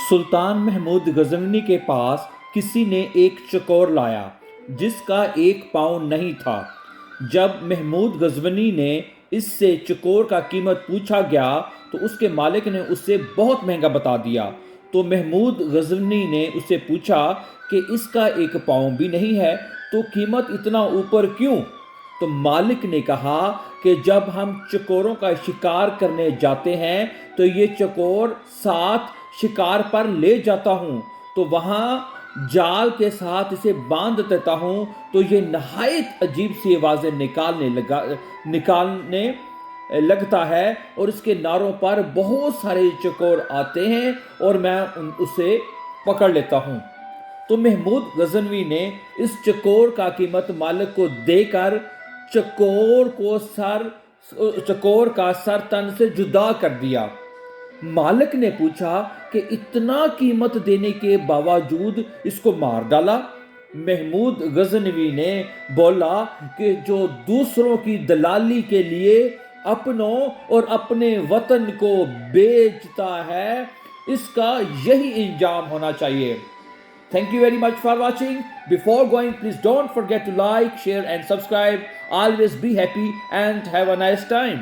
سلطان محمود غزنوی کے پاس کسی نے ایک چکور لایا جس کا ایک پاؤں نہیں تھا۔ جب محمود غزنوی نے اس سے چکور کا قیمت پوچھا گیا تو اس کے مالک نے اسے بہت مہنگا بتا دیا۔ تو محمود غزنوی نے اس سے پوچھا کہ اس کا ایک پاؤں بھی نہیں ہے تو قیمت اتنا اوپر کیوں؟ تو مالک نے کہا کہ جب ہم چکوروں کا شکار کرنے جاتے ہیں تو یہ چکور ساتھ شکار پر لے جاتا ہوں، تو وہاں جال کے ساتھ اسے باندھ دیتا ہوں تو یہ نہایت عجیب سی آوازیں نکالنے لگتا ہے اور اس کے ناروں پر بہت سارے چکور آتے ہیں اور میں اسے پکڑ لیتا ہوں۔ تو محمود غزنوی نے اس چکور کا قیمت مالک کو دے کر چکور کا سر تن سے جدا کر دیا۔ مالک نے پوچھا کہ اتنا قیمت دینے کے باوجود اس کو مار ڈالا؟ محمود غزنوی نے بولا کہ جو دوسروں کی دلالی کے لیے اپنوں اور اپنے وطن کو بیچتا ہے اس کا یہی انجام ہونا چاہیے۔ Thank you very much for watching. Before going, please don't forget to like, share and subscribe. Always be happy and have a nice time.